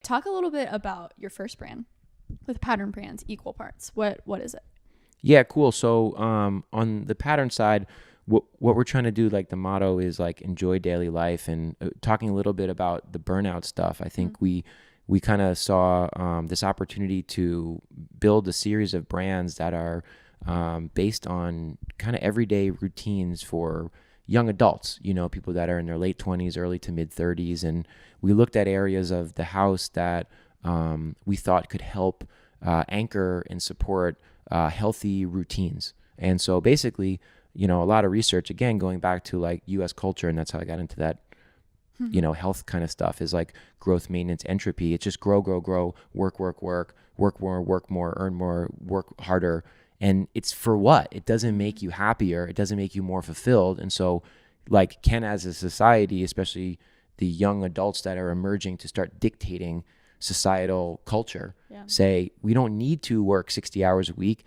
talk a little bit about your first brand with Pattern Brands, Equal Parts. What is it? Yeah, cool. So on the pattern side, what we're trying to do, like the motto is like enjoy daily life, and talking a little bit about the burnout stuff. I think we kind of saw this opportunity to build a series of brands that are based on kind of everyday routines for young adults, people that are in their late 20s, early to mid 30s. And we looked at areas of the house that we thought could help anchor and support healthy routines. And so basically, a lot of research, again, going back to like US culture, and that's how I got into that, health kind of stuff, is like growth, maintenance, entropy. It's just grow, work more, work more, earn more, work harder. And it's for what? It doesn't make you happier. It doesn't make you more fulfilled. And so like, can as a society, especially the young adults that are emerging to start dictating societal culture, say, we don't need to work 60 hours a week.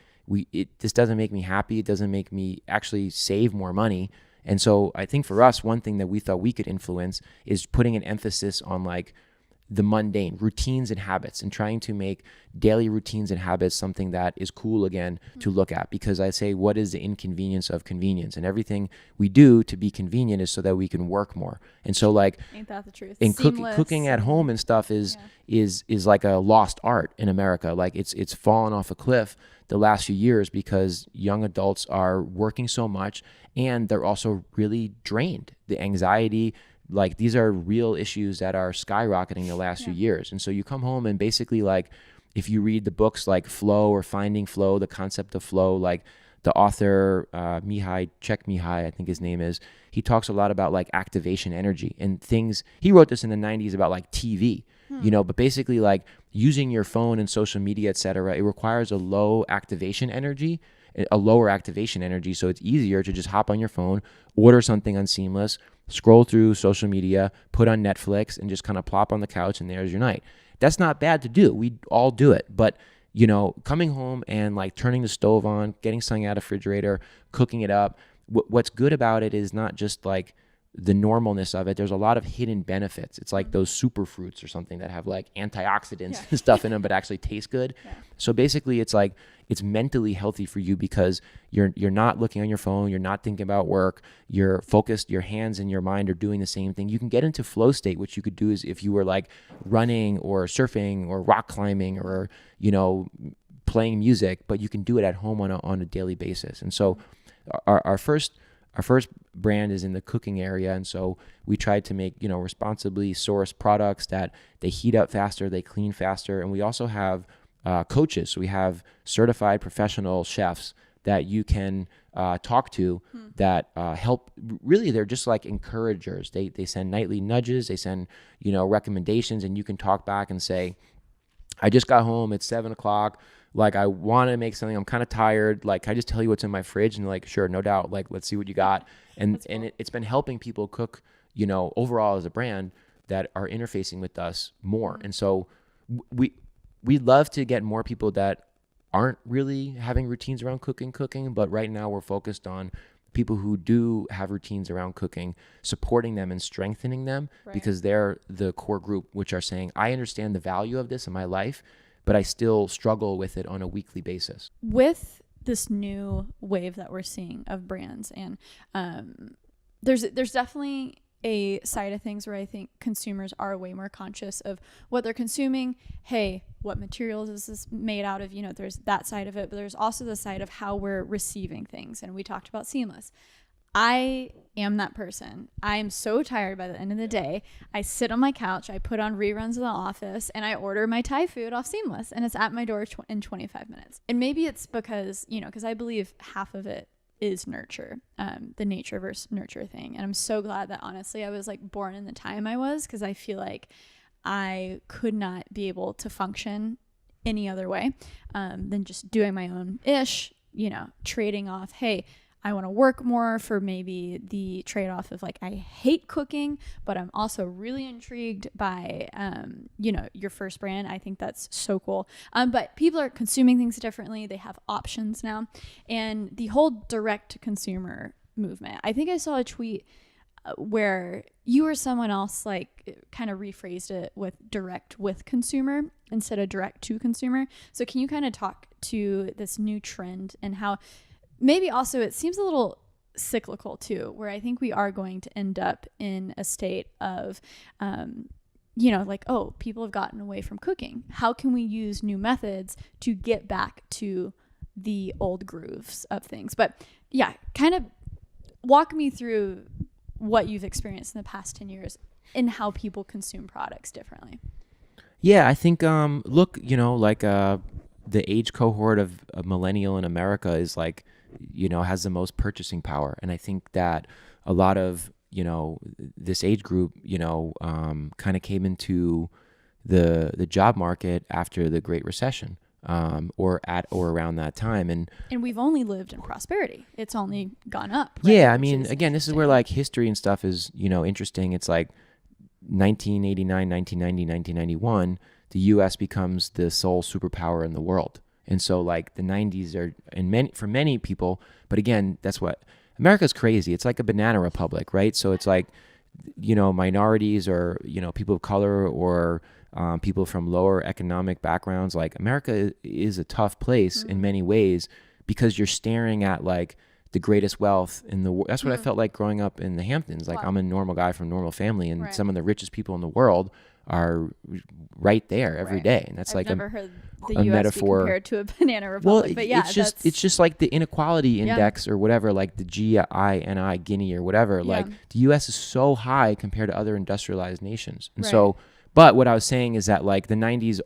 This doesn't make me happy. It doesn't make me actually save more money. And so I think for us, one thing that we thought we could influence is putting an emphasis on like the mundane routines and habits, and trying to make daily routines and habits something that is cool again to look at. Because I say, what is the inconvenience of convenience? And everything we do to be convenient is so that we can work more. And so like, ain't that the truth? And cooking at home and stuff is like a lost art in America. Like it's fallen off a cliff the last few years because young adults are working so much, and they're also really drained. The anxiety, like these are real issues that are skyrocketing the last few years. And so you come home and basically, like, if you read the books like Flow or Finding Flow, the concept of flow, like the author, Mihai Csikszentmihalyi, I think his name is, he talks a lot about like activation energy and things. He wrote this in the 90s about like TV, but basically like using your phone and social media, et cetera, it requires a lower activation energy. So it's easier to just hop on your phone, order something on Seamless, scroll through social media, put on Netflix, and just kind of plop on the couch, and there's your night. That's not bad to do. We all do it. But, coming home and like turning the stove on, getting something out of the refrigerator, cooking it up, what's good about it is not just like the normalness of it. There's a lot of hidden benefits. It's like those super fruits or something that have like antioxidants and stuff in them, but actually taste good. So basically it's like, it's mentally healthy for you because you're not looking on your phone. You're not thinking about work. You're focused. Your hands and your mind are doing the same thing. You can get into flow state, which you could do is if you were like running or surfing or rock climbing or, playing music, but you can do it at home on a daily basis. And so our first brand is in the cooking area. And so we tried to make, responsibly sourced products that they heat up faster, they clean faster. And we also have coaches. So we have certified professional chefs that you can talk to that help. Really, they're just like encouragers. They send nightly nudges. They send, recommendations, and you can talk back and say, I just got home. It's 7:00. Like, I want to make something. I'm kind of tired. Like, can I just tell you what's in my fridge? And like, sure, no doubt. Like, let's see what you got. And cool. It's been helping people cook, overall as a brand that are interfacing with us more. And so we'd love to get more people that aren't really having routines around cooking. But right now we're focused on people who do have routines around cooking, supporting them and strengthening them, because they're the core group, which are saying, I understand the value of this in my life, but I still struggle with it on a weekly basis. With this new wave that we're seeing of brands, and there's definitely a side of things where I think consumers are way more conscious of what they're consuming. Hey, what materials is this made out of? There's that side of it, but there's also the side of how we're receiving things. And we talked about Seamless. I am that person. I am so tired by the end of the day. I sit on my couch, I put on reruns of The Office, and I order my Thai food off Seamless, and it's at my door in 25 minutes. And maybe it's because, because I believe half of it is nurture, the nature versus nurture thing. And I'm so glad that honestly I was like born in the time I was, because I feel like I could not be able to function any other way than just doing my own ish, trading off, hey, I want to work more for maybe the trade-off of like, I hate cooking, but I'm also really intrigued by, your first brand. I think that's so cool. But people are consuming things differently. They have options now. And the whole direct to consumer movement, I think I saw a tweet where you or someone else like kind of rephrased it with direct with consumer instead of direct to consumer. So can you kind of talk to this new trend and how maybe also it seems a little cyclical too, where I think we are going to end up in a state of, like, oh, people have gotten away from cooking. How can we use new methods to get back to the old grooves of things? But yeah, kind of walk me through what you've experienced in the past 10 years and how people consume products differently. Yeah, I think, look, the age cohort of a millennial in America is like, has the most purchasing power. And I think that a lot of, this age group, kind of came into the job market after the Great Recession, or around that time. And we've only lived in prosperity. It's only gone up. Right? Yeah. I mean, again, this is where like history and stuff is, interesting. It's like 1989, 1990, 1991, the U.S. becomes the sole superpower in the world. And so like the 90s are, for many people, but again, that's what America's crazy. It's like a banana republic, right? So it's like, minorities or, people of color or people from lower economic backgrounds. Like America is a tough place in many ways because you're staring at like the greatest wealth in the world. That's what I felt like growing up in the Hamptons. Like I'm a normal guy from a normal family, and some of the richest people in the world are right there every day. And that's I've never heard the US metaphor be compared to a banana republic. Well, but yeah, it's just like the inequality index or whatever, like the GINI, Guinea or whatever. Like the US is so high compared to other industrialized nations. And so, but what I was saying is that like the 90s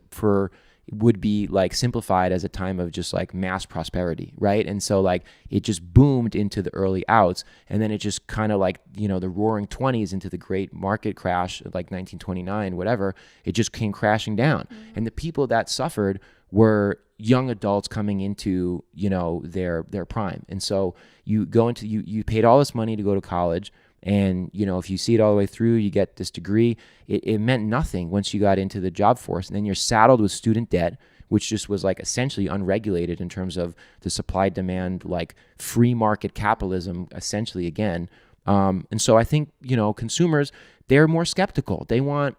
would be like simplified as a time of just like mass prosperity, right? And so like it just boomed into the early outs, and then it just kind of like, the roaring 20s into the great market crash of like 1929, whatever, it just came crashing down. And the people that suffered were young adults coming into, their prime. And so you go into, you paid all this money to go to college. And, if you see it all the way through, you get this degree, it meant nothing once you got into the job force. And then you're saddled with student debt, which just was like essentially unregulated in terms of the supply demand, like free market capitalism, essentially again. And so I think, consumers, they're more skeptical. They want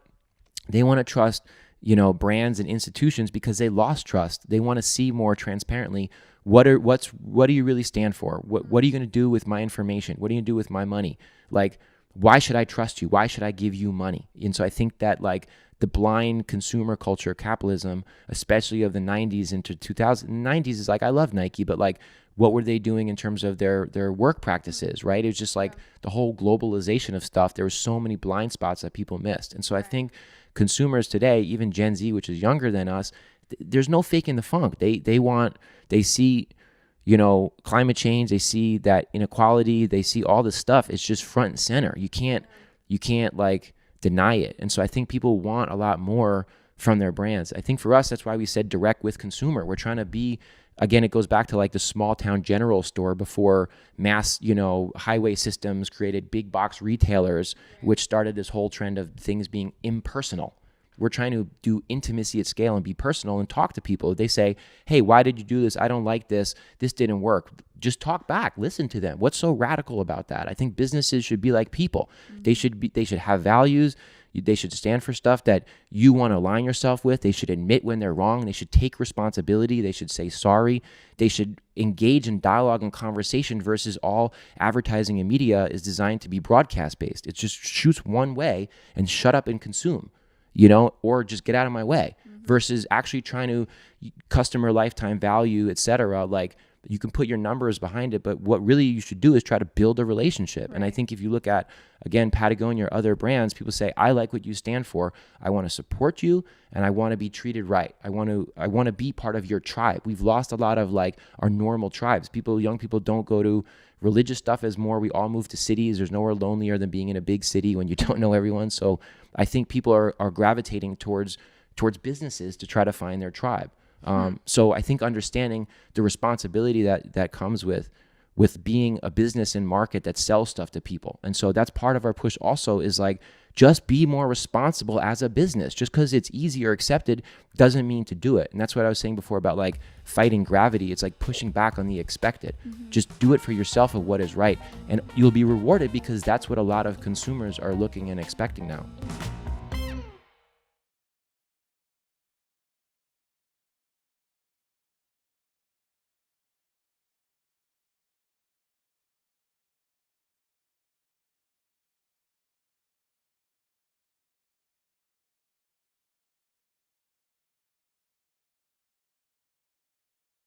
to trust, brands and institutions because they lost trust. They want to see more transparently what do you really stand for? What are you going to do with my information? What are you going to do with my money? Like, why should I trust you? Why should I give you money? And so I think that like the blind consumer culture, capitalism, especially of the 90s into 2000, 90s is like, I love Nike, but like, what were they doing in terms of their work practices, right? It was just like the whole globalization of stuff. There were so many blind spots that people missed. And so I think consumers today, even Gen Z, which is younger than us, there's no faking the funk. They see, climate change. They see that inequality. They see all this stuff. It's just front and center. You can't like deny it. And so I think people want a lot more from their brands. I think for us, that's why we said direct with consumer. We're trying to be, again, it goes back to like the small town general store before mass, highway systems created big box retailers, which started this whole trend of things being impersonal. We're trying to do intimacy at scale and be personal and talk to people. They say, hey, why did you do this? I don't like this. This didn't work. Just talk back. Listen to them. What's so radical about that? I think businesses should be like people. They should have values. They should stand for stuff that you want to align yourself with. They should admit when they're wrong. They should take responsibility. They should say sorry. They should engage in dialogue and conversation versus all advertising and media is designed to be broadcast based. It just shoots one way and shut up and consume. Or just get out of my way versus actually trying to customer lifetime value, et cetera. Like you can put your numbers behind it, but what really you should do is try to build a relationship. Right. And I think if you look at, again, Patagonia or other brands, people say, I like what you stand for. I want to support you and I want to be treated right. I want to be part of your tribe. We've lost a lot of like our normal tribes. Young people don't go to religious stuff as more. We all move to cities. There's nowhere lonelier than being in a big city when you don't know everyone. So I think people are gravitating towards businesses to try to find their tribe. So I think understanding the responsibility that comes with being a business and market that sells stuff to people. And so that's part of our push also is like just be more responsible as a business. Just because it's easy or accepted doesn't mean to do it. And that's what I was saying before about like fighting gravity. It's like pushing back on the expected. Just do it for yourself of what is right. And you'll be rewarded because that's what a lot of consumers are looking and expecting now.